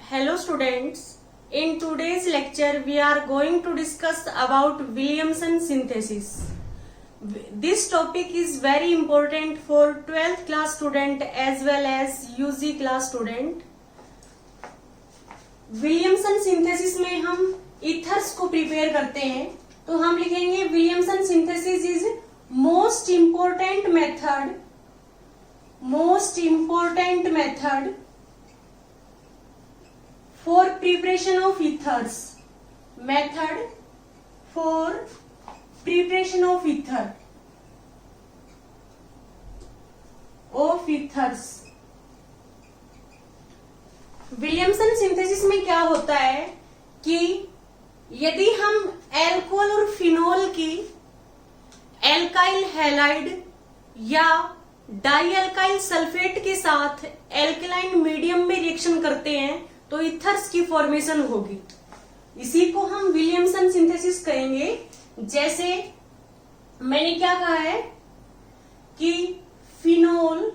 Hello students, in today's lecture we are going to discuss about Williamson synthesis. This topic is very important for 12th class student as well as UG class student. Williamson synthesis में हम ethers को prepare करते हैं तो हम लिखेंगे Williamson synthesis is most important method for preparation of ethers. Method for preparation of ethers. Williamson synthesis में क्या होता है कि यदि हम एल्कोहल और फिनोल की एल्काइल हैलाइड या डाई एल्काइल सल्फेट के साथ एल्कलाइन मीडियम में रिएक्शन करते हैं तो ईथर्स की फॉर्मेशन होगी। इसी को हम विलियमसन सिंथेसिस कहेंगे। जैसे मैंने क्या कहा है कि फिनोल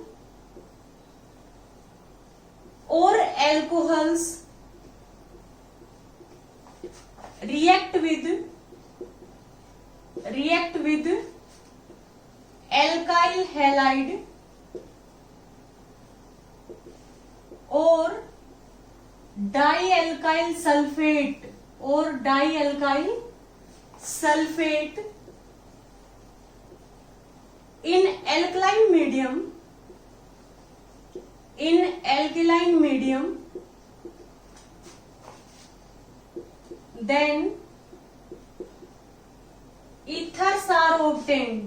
और alcohols react with alkyl halide और dialkyl sulphate in alkaline medium then ethers are obtained.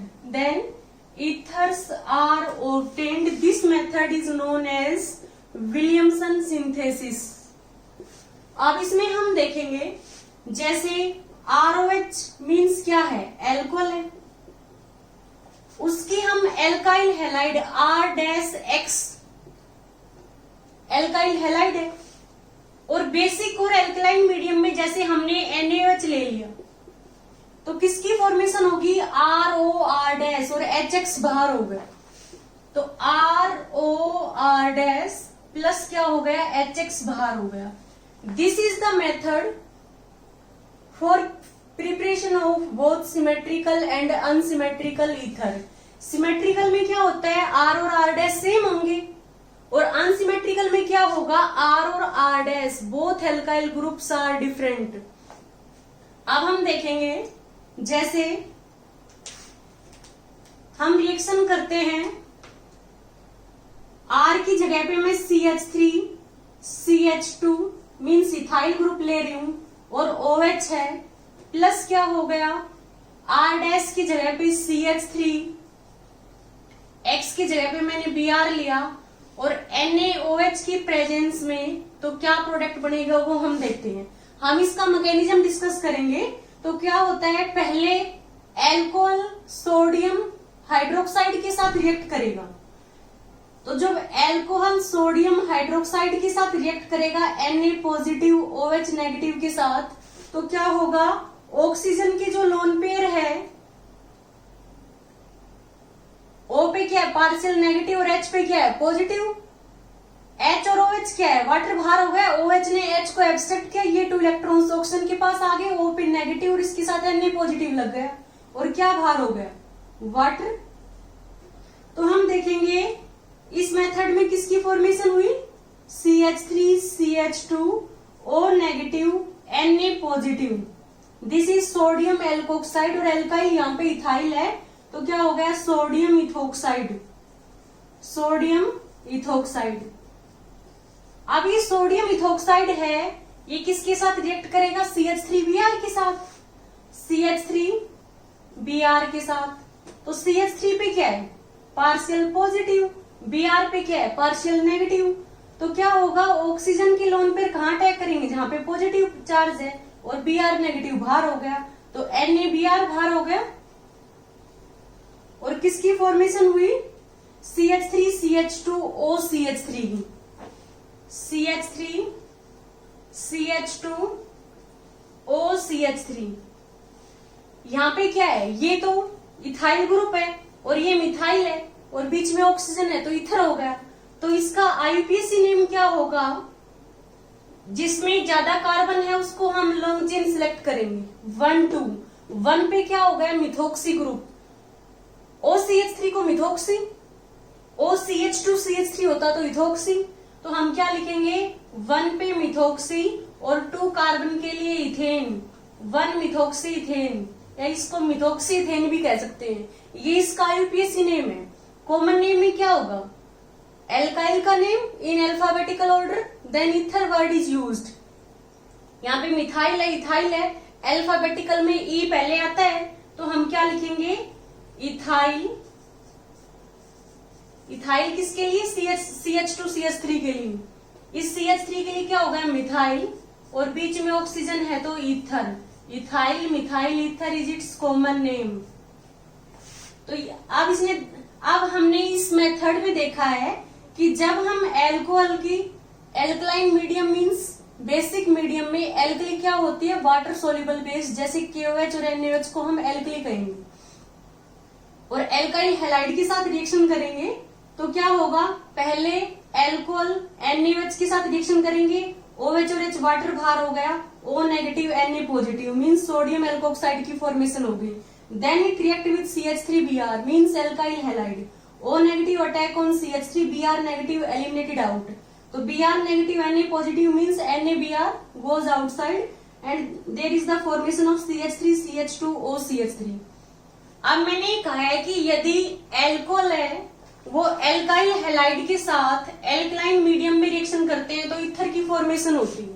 This method is known as Williamson synthesis. अब इसमें हम देखेंगे जैसे ROH मीन्स क्या है, एल्कोहल है, उसकी हम alkyl halide R-X alkyl halide है और बेसिक और एल्कलाइन मीडियम में जैसे हमने NaOH ले लिया तो किसकी फॉर्मेशन होगी, ROR- और HX बाहर हो गया तो ROR- प्लस क्या हो गया, HX बाहर हो गया। This is the method for preparation of both symmetrical and unsymmetrical ether. Symmetrical में क्या होता है, R और R' सेम होंगे और unsymmetrical में क्या होगा, R और R' both alkyl groups are different. अब हम देखेंगे जैसे हम रिएक्शन करते हैं R की जगह पे मैं CH3 CH2 means ethyl group ले रही हूं और OH है प्लस क्या हो गया, R' की जगह पे CH3 X की जगह पे मैंने Br लिया और NaOH की प्रेजेंस में तो क्या प्रोडक्ट बनेगा वो हम देखते हैं। हम इसका मैकेनिज्म डिस्कस करेंगे। तो क्या होता है, पहले एल्कोहल सोडियम हाइड्रोक्साइड के साथ रिएक्ट करेगा तो जब एल्कोहल सोडियम हाइड्रोक्साइड के साथ रिएक्ट करेगा Na पॉजिटिव OH नेगेटिव के साथ तो क्या होगा, ऑक्सीजन की जो लोन पेयर है O पे क्या है, पार्शियल नेगेटिव और H पे क्या है, पॉजिटिव। H और OH क्या है, वाटर बाहर हो गया, OH ने H को एब्स्ट्रैक्ट किया, ये 2 इलेक्ट्रॉन्स ऑक्सीजन के पास आ गए, O पे नेगेटिव और इसके साथ Na पॉजिटिव लग गया और क्या बाहर हो गया, वाटर। तो हम देखेंगे इस मेथड में किसकी फॉर्मेशन हुई, CH3 CH2 O negative Na positive. This is sodium alkoxide और एल्काइल यहाँ पे इथाइल है तो क्या हो गया, सोडियम इथोक्साइड। अब ये सोडियम इथोक्साइड है, ये किसके साथ रिएक्ट करेगा, CH3Br के साथ, CH3Br के साथ। तो CH3 पे क्या है, पार्शियल पॉजिटिव, Br पे क्या है, पार्शियल नेगेटिव। तो क्या होगा, ऑक्सीजन की लोन पेयर कहां अटैक करेंगे, जहां पे पॉजिटिव चार्ज है और Br नेगेटिव बाहर हो गया तो NaBr बाहर हो गया और किसकी फॉर्मेशन हुई, CH3 CH2 OCH3 की, CH3 CH2 OCH3। यहाँ पे क्या है, ये तो इथाइल ग्रुप है और ये मिथाइल है और बीच में ऑक्सीजन है तो ईथर हो गया। तो इसका आईपीएसी नेम क्या होगा, जिसमें ज्यादा कार्बन है उसको हम लॉन्ग चेन सिलेक्ट करेंगे। 1 2 1 पे क्या हो गया मिथोक्सी ग्रुप, OCH3 को मिथोक्सी, OCH2CH3 होता तो इथोक्सी, तो हम क्या लिखेंगे 1 पे मिथोक्सी और 2 कार्बन के लिए इथेन, 1 मिथोक्सी इथेन, या इसको मिथोक्सी इथेन भी कह सकते हैं। ये इसका यूपीएससी नेम है। कॉमन नेम में क्या होगा एल्काइल का name in alphabetical order, then ether word is used. यहाँ पे मिथाइल है इथाइल है, अल्फाबेटिकल में ई पहले आता है तो हम क्या लिखेंगे इथाइल। इथाइल किसके लिए CH2CH3 के लिए, इस CH3 के लिए क्या होगा मिथाइल, और बीच में ऑक्सीजन है तो ether, ethyl methyl ether is it's common name. तो अब हमने इस मेथड में देखा है कि जब हम एल्कोहल की alkaline medium means basic medium में एल्कली क्या होती है वाटर सोल्यूबल बेस, जैसे KOH और NaOH को हम एल्कली कहेंगे, और एल्काइल हैलाइड के साथ रिएक्शन करेंगे तो क्या होगा पहले एल्कोहल NaOH के साथ रिएक्शन करेंगे, OH और H वाटर बाहर हो गया, O negative Na positive means sodium alkoxide की फॉर्मेशन हो गई। Then it react with CH3Br means alkyl halide, O negative attack on CH3, Br negative eliminated out, तो Br negative Na positive means NaBr goes outside and there is the formation of CH3 CH2 OCH3। अब मैंने कहा है कि यदि alcohol है वो alkyl halide के साथ एल्कलाइन मीडियम में रिएक्शन करते हैं तो ईथर की फॉर्मेशन होती है।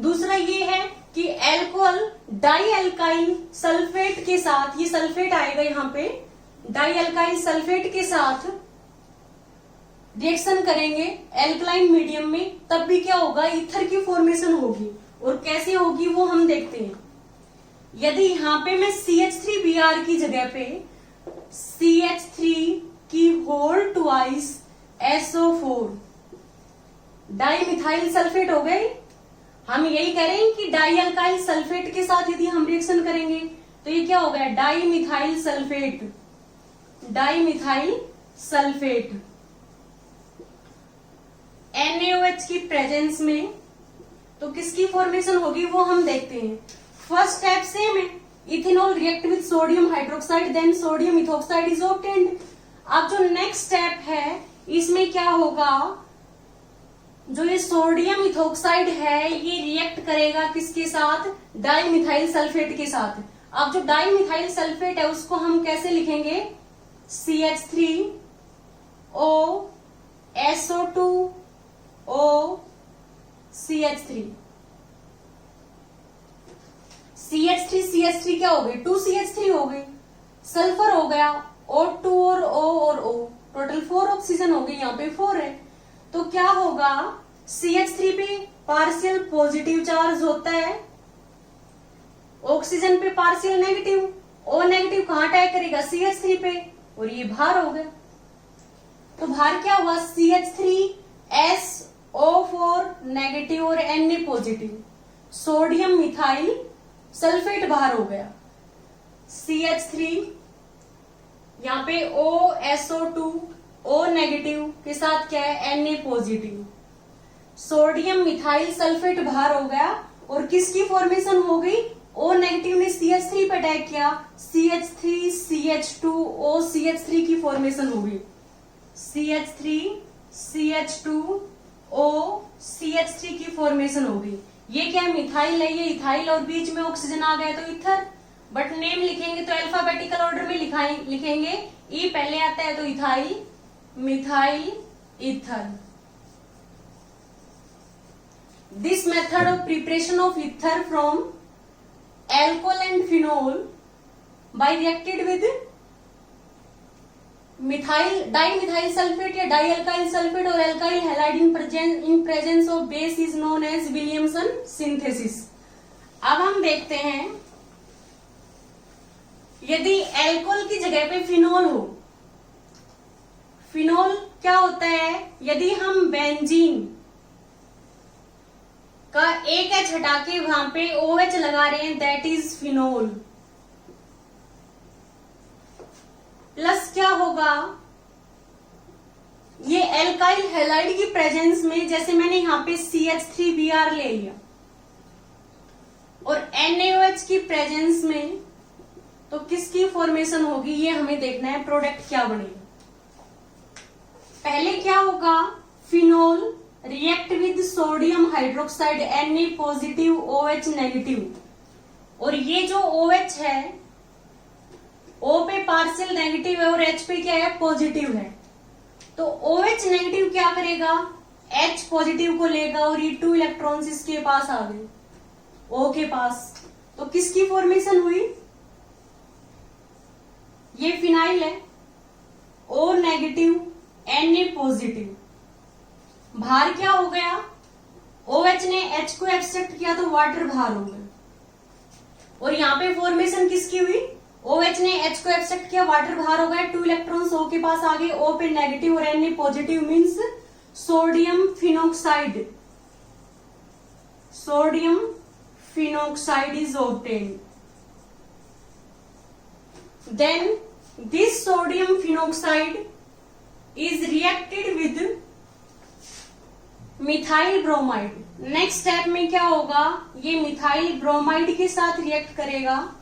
दूसरा ये है कि एल्कोहल डाई एल्काइल सल्फेट के साथ, ये सल्फेट आएगा यहाँ पे, डाई एल्काइल सल्फेट के साथ रिएक्शन करेंगे एल्कलाइन मीडियम में, तब भी क्या होगा ईथर की फॉर्मेशन होगी, और कैसे होगी वो हम देखते हैं। यदि यहाँ पे मैं CH3Br की जगह पे CH3 की whole twice SO4 di methyl sulphate हो गए, हम यही कह रहे हैं कि डाई अल्काइल सल्फेट के साथ यदि हम रिएक्शन करेंगे तो ये क्या हो गया di methyl sulphate, di methyl sulphate NaOH की प्रेजेंस में, तो किसकी फॉर्मेशन होगी वो हम देखते हैं। फर्स्ट स्टेप सेम है, ethanol react with sodium hydroxide then sodium ethoxide is obtained. अब जो नेक्स्ट स्टेप है इसमें क्या होगा, जो ये सोडियम इथोक्साइड है ये रिएक्ट करेगा किसके साथ डाई मिथाइल सल्फेट के साथ। अब जो डाई मिथाइल सल्फेट है उसको हम कैसे लिखेंगे CH3O SO2 O CH3, CH3 क्या हो गई 2CH3 हो गई, सल्फर हो गया O2 और O, टोटल 4 ऑक्सीजन हो गई, यहाँ पे 4 है, तो क्या होगा CH3 पे पार्शियल पॉजिटिव चार्ज होता है, ऑक्सीजन पे पार्शियल नेगेटिव, O नेगेटिव कहाँ अटैक करेगा CH3 पे, और ये भार हो गया, तो भार क्या हुआ CH3SO4 नेगेटिव और Na positive, sodium methyl sulphate बाहर हो गया, CH3 यहाँ पे OSO2 O नेगेटिव के साथ क्या है Na positive, sodium methyl sulphate बाहर हो गया, और किसकी फॉर्मेशन हो गई O नेगेटिव ने CH3 पे अटैक किया, CH3 CH2 OCH3 की फॉर्मेशन हो गई, CH3 CH2 OCH3 की फॉर्मेशन हो गई। ये क्या है मिथाइल है, ये इथाइल, और बीच में ऑक्सीजन आ गया तो इथर, बट नेम लिखेंगे तो अल्फाबेटिकल ऑर्डर में लिखेंगे, ई पहले आता है तो ethyl methyl ether. This method of preparation of ether from alcohol and phenol by reacted with methyl di methyl sulphate या डाई अल्काइल सल्फेट और alkyl halide in presence of base is known as Williamson synthesis. अब हम देखते हैं यदि alcohol की जगह पे फिनोल हो, फिनोल क्या होता है, यदि हम बेंजीन का एक H हटा के वहां पे OH लगा रहे हैं दैट इज फिनोल, प्लस क्या होगा ये एल्काइल हैलाइड की प्रेजेंस में, जैसे मैंने यहाँ पे CH3Br ले लिया और NaOH की प्रेजेंस में, तो किसकी फॉर्मेशन होगी ये हमें देखना है, प्रोडक्ट क्या बनेगा। पहले क्या होगा, phenol react with sodium hydroxide Na positive OH negative, और ये जो OH है O पे पार्शियल नेगेटिव है और H पे क्या है, पॉजिटिव है। तो OH नेगेटिव क्या करेगा, H पॉजिटिव को लेगा और ये 2 इलेक्ट्रॉन्स इसके पास आ गए, O के पास। तो किसकी फॉर्मेशन हुई, ये फिनाइल है, O नेगेटिव Na पॉजिटिव, बाहर क्या हो गया, OH ने H को एक्सेप्ट किया तो वाटर बाहर हो गया, और यहाँ पे फॉर्मेशन किसकी हुई, OH ने H को एक्सेप्ट किया, वाटर बाहर हो गया, 2 इलेक्ट्रॉन्स O के पास आ गए, O पे नेगेटिव और Na positive, means sodium phenoxide, sodium phenoxide is obtained. Then this sodium phenoxide is reacted with methyl bromide. Next step में क्या होगा, ये मिथाइल ब्रोमाइड के साथ रिएक्ट करेगा,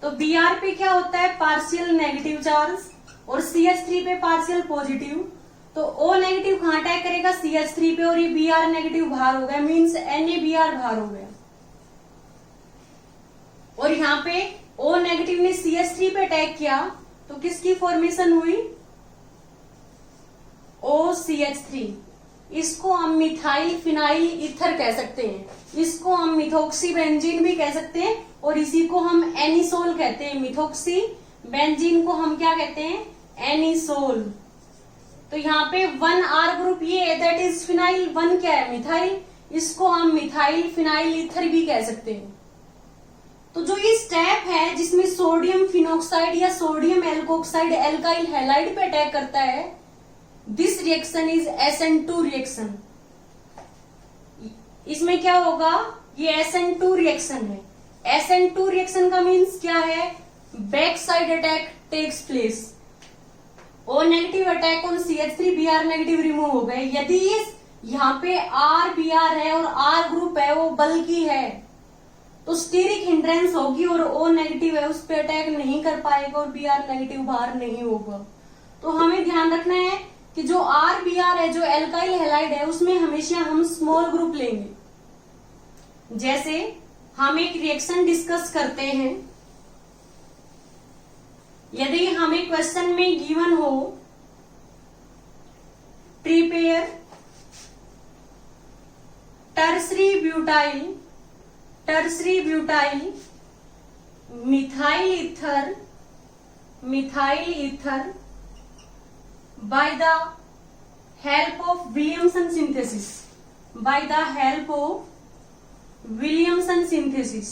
तो Br पे क्या होता है, पार्शियल नेगेटिव चार्ज, और CH3 पे पार्शियल पॉजिटिव, तो O नेगेटिव कहां अटैक करेगा, CH3 पे, और ये Br नेगेटिव बाहर हो गया, मीन्स NaBr बाहर हो गया, और यहाँ पे O नेगेटिव ने CH3 पे अटैक किया तो किसकी फॉर्मेशन हुई, OCH3। इसको हम मिथाइल फिनाइल ईथर कह सकते हैं, इसको हम मिथोक्सी बेंजीन भी कह सकते हैं, और इसी को हम एनिसोल कहते हैं। मिथोक्सी बेंजीन को हम क्या कहते हैं, एनिसोल। तो यहाँ पे 1R ग्रुप ये है, दैट इज फिनाइल, 1 क्या है, मिथाइल, इसको हम मिथाइल फिनाइल ईथर भी कह सकते हैं। तो जो ये स्टेप है जिसमें सोडियम फिनोक्साइड या सोडियम एल्कोक्साइड एल्काइल हैलाइड पे अटैक करता है, this reaction is SN2 reaction. इसमें क्या होगा, ये SN2 रिएक्शन है। SN2 रिएक्शन का मीन्स क्या है, back side attack takes place, O negative attack on CH3, Br negative remove हो गए। यदि यहाँ पे RBr है और R ग्रुप है वो बल्कि है, तो स्टीरिक हिंड्रेंस होगी और O नेगेटिव है उस पर अटैक नहीं कर पाएगा और Br नेगेटिव बाहर नहीं होगा। तो हमें ध्यान रखना है कि जो RBr है, जो एल्काइल हैलाइड है, उसमें हमेशा हम स्मॉल ग्रुप लेंगे। जैसे हम एक रिएक्शन डिस्कस करते हैं, यदि हमें क्वेश्चन में गिवन हो prepare tertiary butyl methyl ether by the help of Williamson synthesis,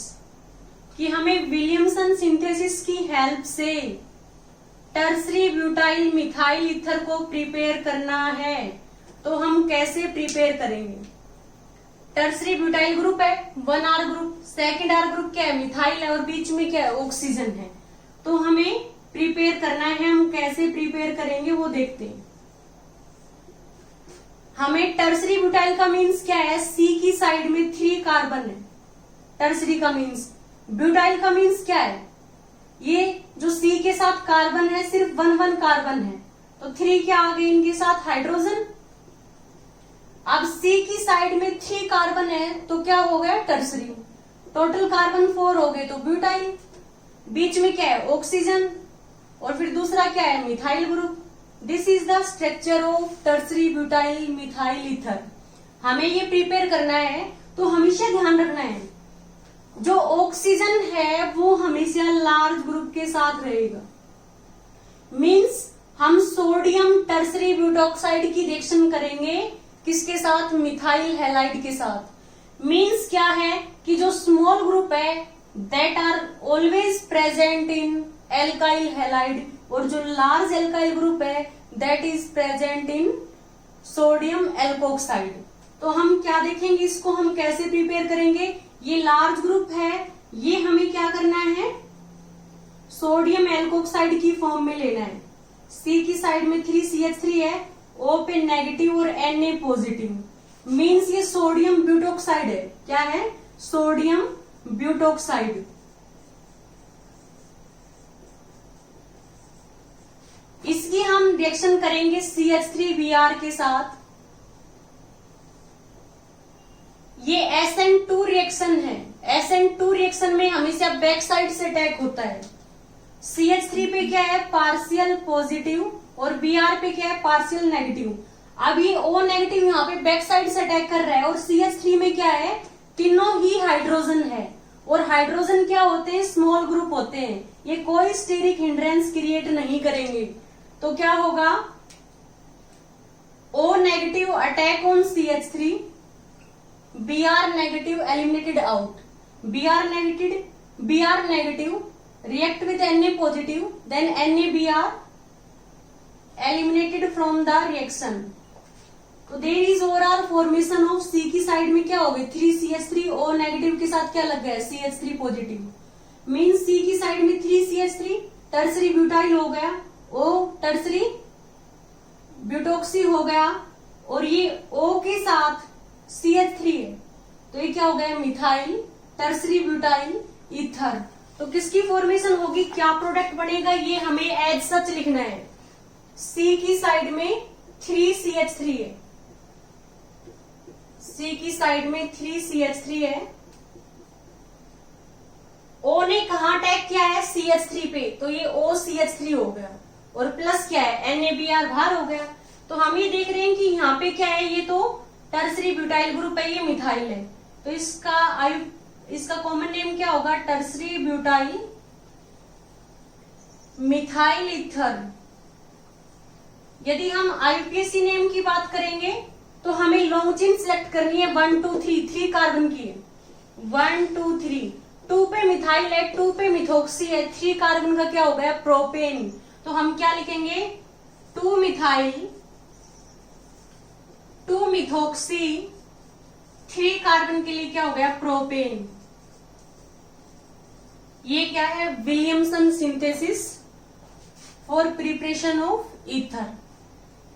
कि हमें विलियमसन सिंथेसिस की हेल्प से टर्सरी ब्यूटाइल मिथाइल ईथर को प्रिपेयर करना है। तो हम कैसे प्रिपेयर करेंगे, टर्सरी ब्यूटाइल ग्रुप है, 1R group, second R group क्या है, मिथाइल है, और बीच में क्या है, ऑक्सीजन है। तो हमें प्रिपेयर करना है, हम कैसे प्रिपेयर करेंगे वो देखते हैं। हमें टर्सरी ब्यूटाइल का मीन्स क्या है, C की साइड में 3 कार्बन है, टर्सरी का मीन्स। ब्यूटाइल का मीन्स क्या है, ये जो C के साथ कार्बन है सिर्फ 1 कार्बन है, तो 3 क्या आ गए इनके साथ, हाइड्रोजन। अब C की साइड में 3 कार्बन है तो क्या हो गया, टर्सरी। टोटल कार्बन 4 हो गए तो ब्यूटाइल। बीच में क्या है, ऑक्सीजन, और फिर दूसरा क्या है, methyl group. This is the structure of tertiary butyl methyl ether. हमें ये प्रिपेयर करना है तो हमेशा ध्यान रखना है जो ऑक्सीजन है वो हमेशा लार्ज ग्रुप के साथ रहेगा। मीन्स हम सोडियम टर्सरी ब्यूटॉक्साइड की रिएक्शन करेंगे किसके साथ, मिथाइल हैलाइड के साथ। मीन्स क्या है कि जो स्मॉल ग्रुप है that are always present in alkyl halide, और जो लार्ज एल्काइल ग्रुप है that is present in sodium alkoxide. तो हम क्या देखेंगे, इसको हम कैसे प्रिपेयर करेंगे। ये लार्ज ग्रुप है, ये हमें क्या करना है, सोडियम एल्कोक्साइड की फॉर्म में लेना है। C की साइड में 3CH3 है O पे नेगेटिव और Na पॉजिटिव, मीन्स ये सोडियम ब्यूटोक्साइड है। क्या है? Sodium butoxide. इसकी हम रिएक्शन करेंगे CH3Br के साथ। ये SN2 रिएक्शन है। SN2 रिएक्शन में हमेशा बैक साइड से अटैक होता है। CH3 पे क्या है? पार्शियल पॉजिटिव और Br पे क्या है? Partial negative. अब ये O नेगेटिव यहाँ पे बैक साइड से अटैक कर रहा है और CH3 में क्या है? तीनों ही हाइड्रोजन है और हाइड्रोजन क्या होते हैं? स्मॉल ग्रुप होते हैं। ये कोई स्टेरिक हिंड्रेंस क्रिएट नहीं करेंगे। तो क्या होगा? O negative attack on CH3, Br negative eliminated out. Br negative react with Na positive, then NaBr eliminated from the reaction. तो there is overall formation of C की साइड में क्या हो गई? 3CH3 O नेगेटिव के साथ क्या लग गया? CH3 positive. मीन C की साइड में 3CH3 टर्सरी ब्यूटाइल हो गया, O टर्सरी ब्यूटोक्सी हो गया और ये O के साथ CH3 है तो ये क्या हो गया? Methyl tertiary butyl ether. तो किसकी फॉर्मेशन होगी? क्या प्रोडक्ट बनेगा? ये हमें एज सच लिखना है। C की साइड में 3CH3 है, C की साइड में 3CH3 है। O ने कहा अटैक किया है? CH3 पे, तो ये OCH3 हो गया और प्लस क्या है? NaBr बाहर हो गया। तो हम ये देख रहे हैं कि यहाँ पे क्या है? ये तो टर्सरी ब्यूटाइल ग्रुप है, ये मिथाइल है, तो इसका कॉमन नेम क्या होगा? Tertiary butyl methyl ether. यदि हम IUPAC नेम की बात करेंगे तो हमें लॉन्ग चेन सिलेक्ट करनी है 1 2 3 3 कार्बन की है। 1 2 3, 2 पे मिथाइल है, 2 पे मिथोक्सी है, 3 कार्बन का क्या हो गया? प्रोपेन। तो हम क्या लिखेंगे? 2 मिथाइल 2 मिथोक्सी, 3 कार्बन के लिए क्या हो गया? प्रोपेन। ये क्या है? Williamson synthesis for preparation of ether.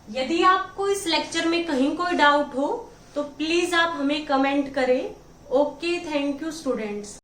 यदि आपको इस लेक्चर में कहीं कोई डाउट हो तो प्लीज आप हमें कमेंट करें। Okay, thank you students.